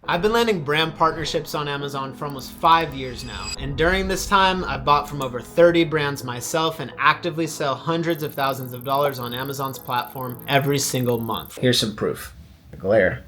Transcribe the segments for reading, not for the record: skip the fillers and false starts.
I've been landing brand partnerships on Amazon for almost 5 years now. And during this time, I've bought from over 30 brands myself and actively sell hundreds of thousands of dollars on Amazon's platform every single month. Here's some proof. Glare.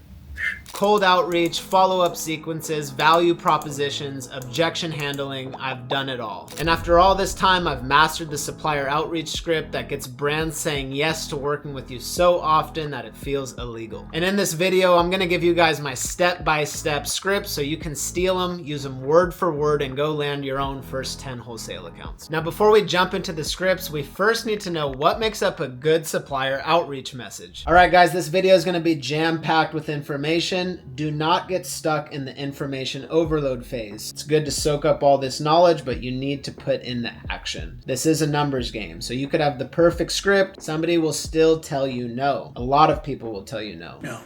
Cold outreach, follow-up sequences, value propositions, objection handling, I've done it all. And after all this time, I've mastered the supplier outreach script that gets brands saying yes to working with you so often that it feels illegal. And in this video, I'm gonna give you guys my step-by-step script so you can steal them, use them word for word, and go land your own first 10 wholesale accounts. Now, before we jump into the scripts, we first need to know what makes up a good supplier outreach message. All right, guys, this video is gonna be jam-packed with information. Do not get stuck in the information overload phase. It's good to soak up all this knowledge, but you need to put in the action. This is a numbers game, so you could have the perfect script. Somebody will still tell you no. A lot of people will tell you no. No.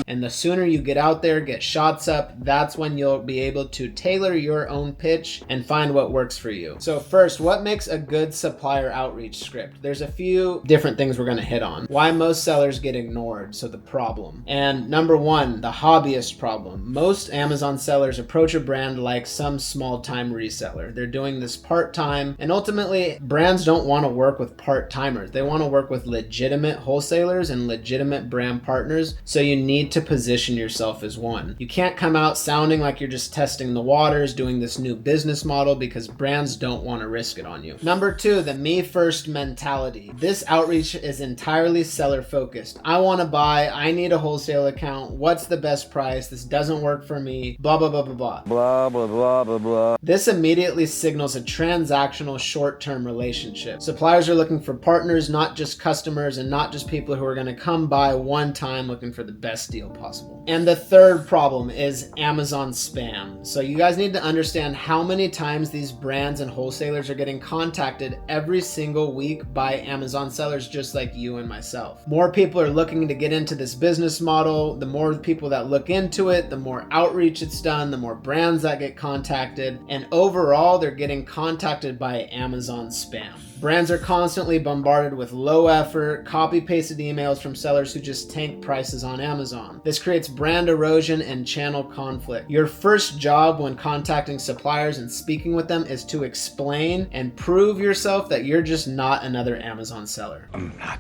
And the sooner you get out there, get shots up, that's when you'll be able to tailor your own pitch and find what works for you. So first, what makes a good supplier outreach script? There's a few different things we're gonna hit on. Why most sellers get ignored, so the problem. And number one, the hobbyist problem. Most Amazon sellers approach a brand like some small-time reseller. They're doing this part-time, and ultimately, brands don't want to work with part-timers. They want to work with legitimate wholesalers and legitimate brand partners, so you need to position yourself as one. You can't come out sounding like you're just testing the waters, doing this new business model, because brands don't want to risk it on you. Number two, the me-first mentality. This outreach is entirely seller-focused. I want to buy, I need a wholesale account. What's the best price? This doesn't work for me. Blah, blah, blah, blah, blah. Blah, blah, blah, blah, blah. This immediately signals a transactional short-term relationship. Suppliers are looking for partners, not just customers, and not just people who are going to come by one time looking for the best deal possible. And the third problem is Amazon spam. So you guys need to understand how many times these brands and wholesalers are getting contacted every single week by Amazon sellers just like you and myself. More people are looking to get into this business model. The more people that look into it, the more outreach it's done, the more brands that get contacted, and overall they're getting contacted by Amazon spam. Brands are constantly bombarded with low effort, copy-pasted emails from sellers who just tank prices on Amazon. This creates brand erosion and channel conflict. Your first job when contacting suppliers and speaking with them is to explain and prove yourself that you're just not another Amazon seller. I'm not.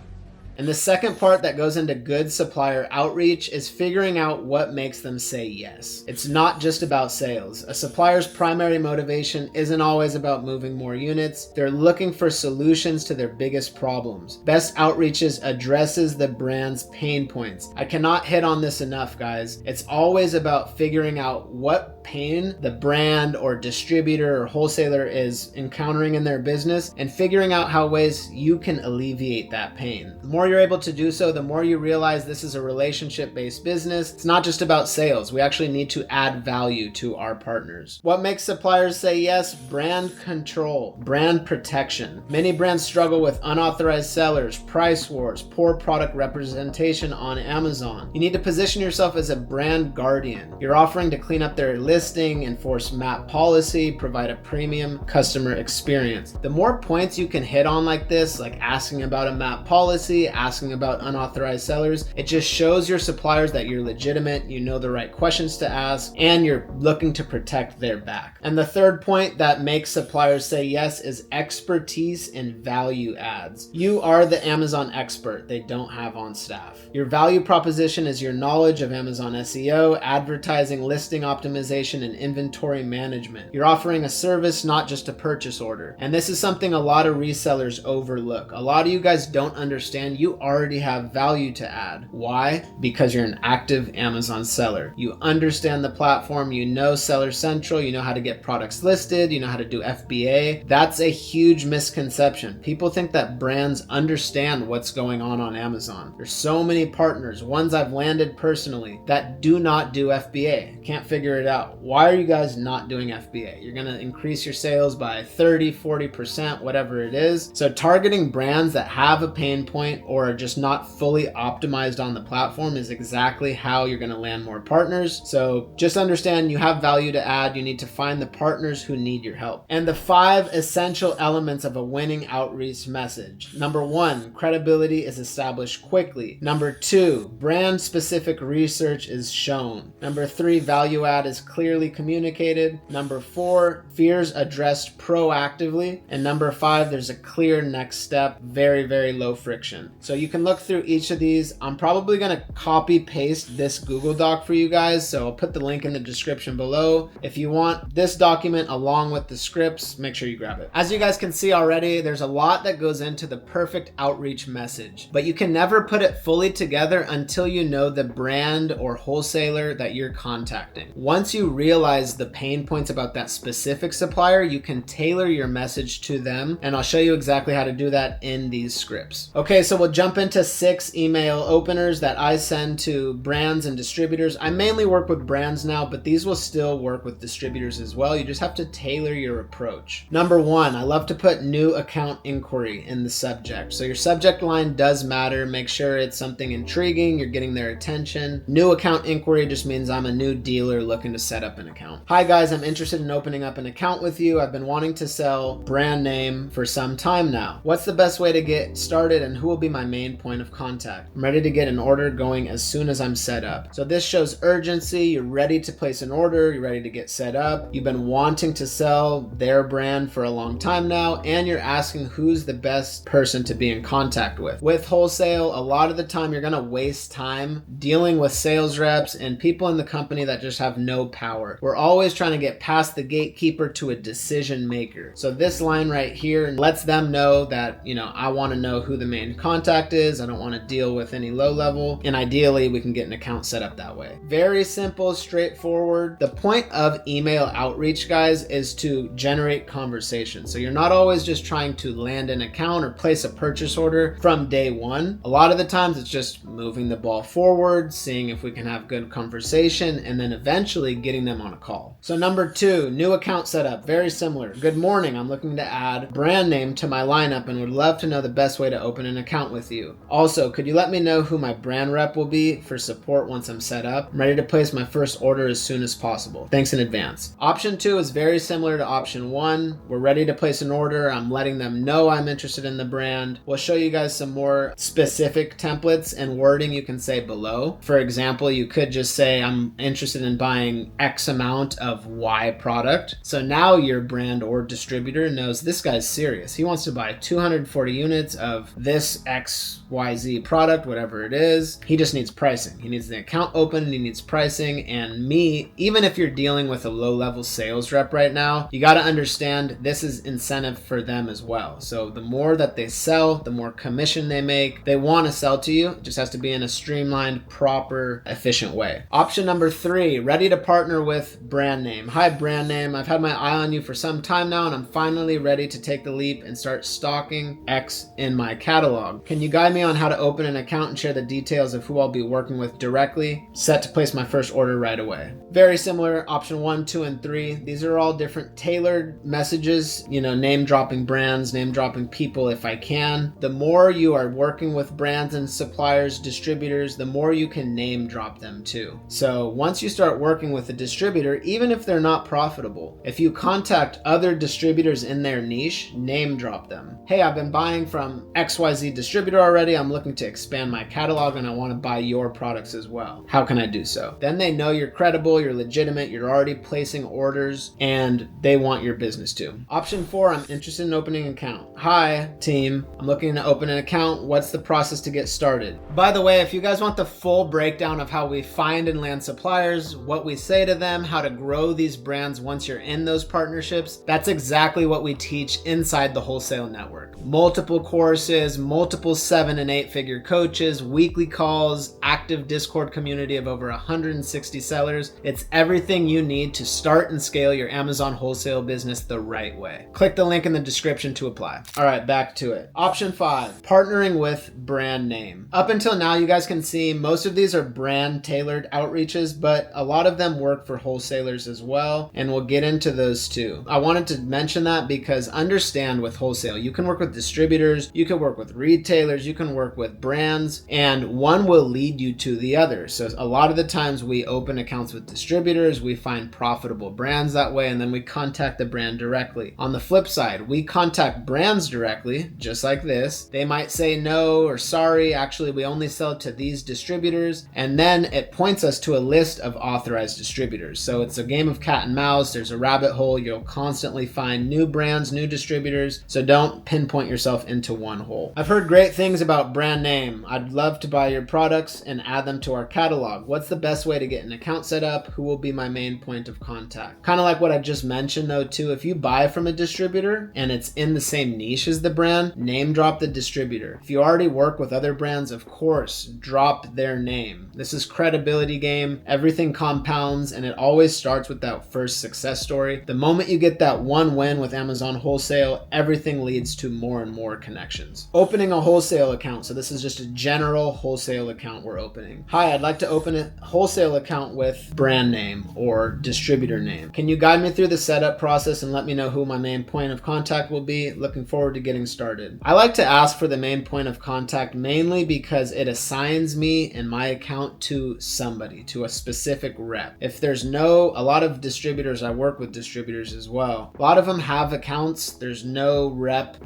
And the second part that goes into good supplier outreach is figuring out what makes them say yes. It's not just about sales. A supplier's primary motivation isn't always about moving more units. They're looking for solutions to their biggest problems. Best outreaches addresses the brand's pain points. I cannot hit on this enough, guys. It's always about figuring out what pain the brand or distributor or wholesaler is encountering in their business and figuring out how ways you can alleviate that pain. The more you're able to do so, the more you realize this is a relationship-based business. It's not just about sales. We actually need to add value to our partners. What makes suppliers say yes? Brand control, brand protection. Many brands struggle with unauthorized sellers, price wars, poor product representation on Amazon. You need to position yourself as a brand guardian. You're offering to clean up their listing, enforce MAP policy, provide a premium customer experience. The more points you can hit on like this, like asking about a MAP policy, asking about unauthorized sellers, it just shows your suppliers that you're legitimate, you know the right questions to ask, and you're looking to protect their back. And the third point that makes suppliers say yes is expertise and value adds. You are the Amazon expert they don't have on staff. Your value proposition is your knowledge of Amazon SEO, advertising, listing optimization, and inventory management. You're offering a service, not just a purchase order. And this is something a lot of resellers overlook. A lot of you guys don't understand you already have value to add. Why? Because you're an active Amazon seller. You understand the platform, you know Seller Central, you know how to get products listed, you know how to do FBA. That's a huge misconception. People think that brands understand what's going on Amazon. There's so many partners, ones I've landed personally, that do not do FBA. Can't figure it out. Why are you guys not doing FBA? You're gonna increase your sales by 30, 40%, whatever it is. So targeting brands that have a pain point or are just not fully optimized on the platform is exactly how you're going to land more partners. So just understand you have value to add. You need to find the partners who need your help. And the 5 essential elements of a winning outreach message. Number 1, credibility is established quickly. Number 2, brand specific research is shown. Number 3, value add is clearly communicated. Number 4, fears addressed proactively. And number 5, there's a clear next step, very, very low friction. So you can look through each of these. I'm probably going to copy paste this Google Doc for you guys. So I'll put the link in the description below. If you want this document along with the scripts, make sure you grab it. As you guys can see already, there's a lot that goes into the perfect outreach message, but you can never put it fully together until you know the brand or wholesaler that you're contacting. Once you realize the pain points about that specific supplier, you can tailor your message to them, and I'll show you exactly how to do that in these scripts. Okay, so we'll jump into 6 email openers that I send to brands and distributors. I mainly work with brands now, but these will still work with distributors as well. You just have to tailor your approach. Number 1, I love to put new account inquiry in the subject. So your subject line does matter. Make sure it's something intriguing, you're getting their attention. New account inquiry just means I'm a new dealer looking to set up an account. Hi guys, I'm interested in opening up an account with you. I've been wanting to sell brand name for some time now. What's the best way to get started and who will be my main point of contact? I'm ready to get an order going as soon as I'm set up. So this shows urgency. You're ready to place an order. You're ready to get set up. You've been wanting to sell their brand for a long time now, and you're asking who's the best person to be in contact with. With wholesale, a lot of the time you're going to waste time dealing with sales reps and people in the company that just have no power. We're always trying to get past the gatekeeper to a decision maker. So this line right here lets them know that, I want to know who the main contact is. I don't want to deal with any low level. And ideally, we can get an account set up that way. Very simple, straightforward. The point of email outreach, guys, is to generate conversation. So you're not always just trying to land an account or place a purchase order from day one. A lot of the times it's just moving the ball forward, seeing if we can have good conversation, and then eventually getting them on a call. So number 2, new account setup. Very similar. Good morning. I'm looking to add brand name to my lineup and would love to know the best way to open an account with you. Also, could you let me know who my brand rep will be for support once I'm set up? I'm ready to place my first order as soon as possible. Thanks in advance. Option 2 is very similar to option 1. We're ready to place an order. I'm letting them know I'm interested in the brand. We'll show you guys some more specific templates and wording you can say below. For example, you could just say, I'm interested in buying X amount of Y product. So now your brand or distributor knows this guy's serious. He wants to buy 240 units of this XYZ product, whatever it is. He just needs pricing. He needs the account open and he needs pricing. And me, even if you're dealing with a low-level sales rep right now, you got to understand this is incentive for them as well. So the more that they sell, the more commission they make. They want to sell to you. It just has to be in a streamlined, proper, efficient way. Option number 3, ready to partner with brand name. Hi, brand name. I've had my eye on you for some time now, and I'm finally ready to take the leap and start stocking X in my catalog. Can you guide me on how to open an account and share the details of who I'll be working with directly? Set to place my first order right away. Very similar, option 1, 2, and 3. These are all different tailored messages, name dropping brands, name dropping people if I can. The more you are working with brands and suppliers, distributors, the more you can name drop them too. So once you start working with a distributor, even if they're not profitable, if you contact other distributors in their niche, name drop them. Hey, I've been buying from XYZ distributor already. I'm looking to expand my catalog and I want to buy your products as well. How can I do so? Then they know you're credible, you're legitimate, you're already placing orders, and they want your business too. Option 4, I'm interested in opening an account. Hi, team. I'm looking to open an account. What's the process to get started? By the way, if you guys want the full breakdown of how we find and land suppliers, what we say to them, how to grow these brands once you're in those partnerships, that's exactly what we teach inside the Wholesale Network. Multiple courses, multiple 7 and 8 figure coaches, weekly calls, active Discord community of over 160 sellers. It's everything you need to start and scale your Amazon wholesale business the right way. Click the link in the description to apply. All right, back to it. Option 5, partnering with brand name. Up until now, you guys can see most of these are brand tailored outreaches, but a lot of them work for wholesalers as well, and we'll get into those too. I wanted to mention that because understand with wholesale, you can work with distributors, you can work with retail, retailers, you can work with brands, and one will lead you to the other. So a lot of the times we open accounts with distributors, we find profitable brands that way, and then we contact the brand directly. On the flip side, we contact brands directly, just like this. They might say no or sorry, actually we only sell to these distributors, and then it points us to a list of authorized distributors. So it's a game of cat and mouse. There's a rabbit hole. You'll constantly find new brands, new distributors, so don't pinpoint yourself into one hole. I've heard great things about brand name. I'd love to buy your products and add them to our catalog. What's the best way to get an account set up? Who will be my main point of contact? Kind of like what I just mentioned though too, if you buy from a distributor and it's in the same niche as the brand, name drop the distributor. If you already work with other brands, of course, drop their name. This is credibility game. Everything compounds, and it always starts with that first success story. The moment you get that one win with Amazon Wholesale, everything leads to more and more connections. Opening a wholesale account. So this is just a general wholesale account we're opening. Hi, I'd like to open a wholesale account with brand name or distributor name. Can you guide me through the setup process and let me know who my main point of contact will be? Looking forward to getting started. I like to ask for the main point of contact mainly because it assigns me and my account to somebody, to a specific rep. If there's a lot of distributors, I work with distributors as well. A lot of them have accounts. There's no rep,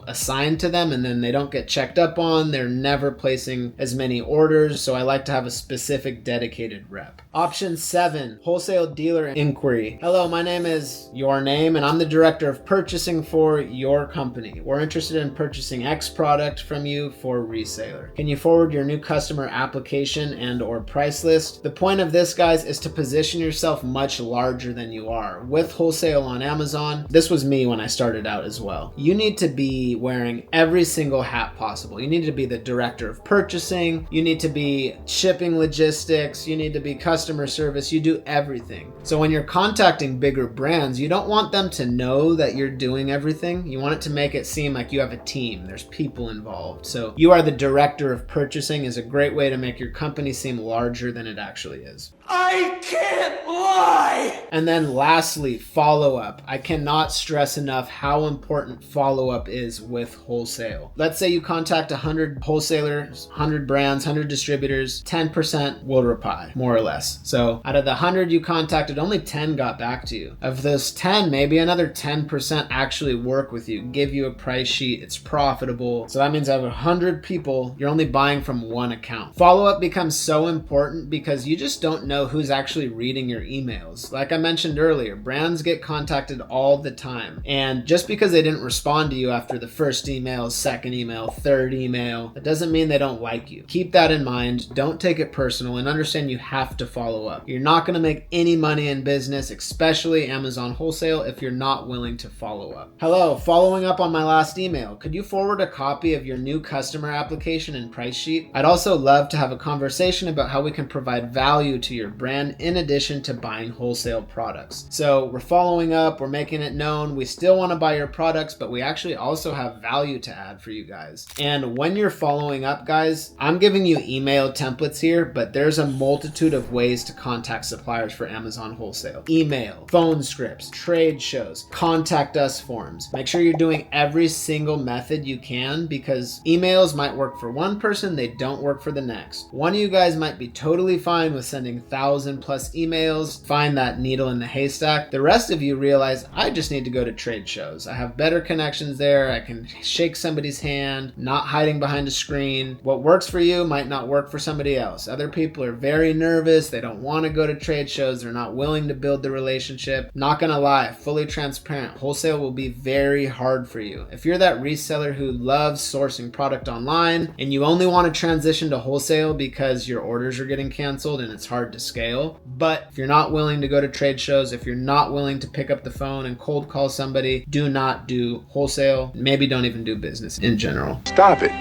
assigned to them, and then they don't get checked up on. They're never placing as many orders. So I like to have a specific dedicated rep. Option 7, wholesale dealer inquiry. Hello, my name is your name, and I'm the director of purchasing for your company. We're interested in purchasing X product from you for reseller. Can you forward your new customer application and or price list? The point of this, guys, is to position yourself much larger than you are. With wholesale on Amazon, this was me when I started out as well. You need to be wearing every single hat possible. You need to be the director of purchasing. You need to be shipping logistics. You need to be customer service. You do everything. So when you're contacting bigger brands, you don't want them to know that you're doing everything. You want it to make it seem like you have a team. There's people involved. So you are the director of purchasing is a great way to make your company seem larger than it actually is. I can't lie! And then lastly, follow-up. I cannot stress enough how important follow-up is with wholesale. Let's say you contact 100 wholesalers, 100 brands, 100 distributors, 10% will reply, more or less. So out of the 100 you contacted, only 10 got back to you. Of those 10, maybe another 10% actually work with you, give you a price sheet, it's profitable. So that means out of 100 people, you're only buying from one account. Follow-up becomes so important because you just don't know who's actually reading your emails. Like I mentioned earlier, brands get contacted all the time. And just because they didn't respond to you after the first email, second email, third email, that doesn't mean they don't like you. Keep that in mind. Don't take it personal and understand you have to follow up. You're not going to make any money in business, especially Amazon Wholesale, if you're not willing to follow up. Hello, following up on my last email. Could you forward a copy of your new customer application and price sheet? I'd also love to have a conversation about how we can provide value to your brand in addition to buying wholesale products. So we're following up, we're making it known. We still want to buy your products, but we actually also have value to add for you guys. And when you're following up, guys, I'm giving you email templates here, but there's a multitude of ways to contact suppliers for Amazon Wholesale. Email, phone scripts, trade shows, contact us forms. Make sure you're doing every single method you can because emails might work for one person, they don't work for the next. One of you guys might be totally fine with sending 1,000+ emails, find that needle in the haystack. The rest of you realize I just need to go to trade shows. I have better connections there. I can shake somebody's hand, not hiding behind a screen. What works for you might not work for somebody else. Other people are very nervous. They don't want to go to trade shows. They're not willing to build the relationship. Not gonna lie, fully transparent, wholesale will be very hard for you. If you're that reseller who loves sourcing product online and you only want to transition to wholesale because your orders are getting canceled and it's hard to scale, but if you're not willing to go to trade shows, if you're not willing to pick up the phone and cold call somebody, do not do wholesale. Maybe don't even do business in general. Stop it.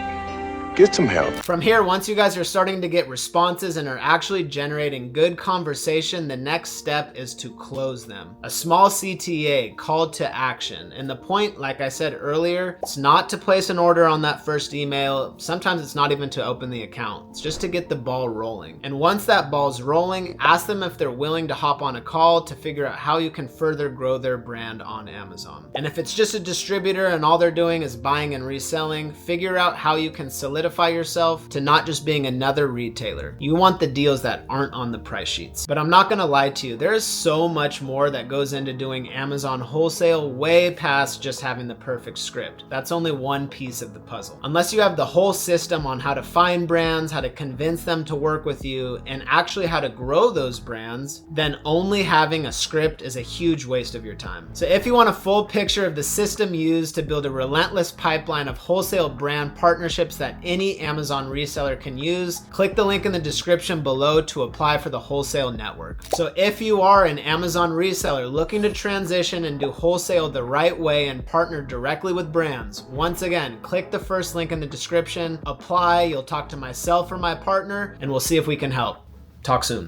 Get some help. From here, once you guys are starting to get responses and are actually generating good conversation, the next step is to close them. A small CTA, call to action. And the point, like I said earlier, it's not to place an order on that first email. Sometimes it's not even to open the account. It's just to get the ball rolling. And once that ball's rolling, ask them if they're willing to hop on a call to figure out how you can further grow their brand on Amazon. And if it's just a distributor and all they're doing is buying and reselling, figure out how you can solidify yourself to not just being another retailer. You want the deals that aren't on the price sheets. But I'm not gonna lie to you, there is so much more that goes into doing Amazon wholesale, way past just having the perfect script. That's only one piece of the puzzle. Unless you have the whole system on how to find brands, how to convince them to work with you, and actually how to grow those brands, then only having a script is a huge waste of your time. So if you want a full picture of the system used to build a relentless pipeline of wholesale brand partnerships that any Amazon reseller can use, click the link in the description below to apply for the wholesale network. So if you are an Amazon reseller looking to transition and do wholesale the right way and partner directly with brands, once again, click the first link in the description, apply, you'll talk to myself or my partner, and we'll see if we can help. Talk soon.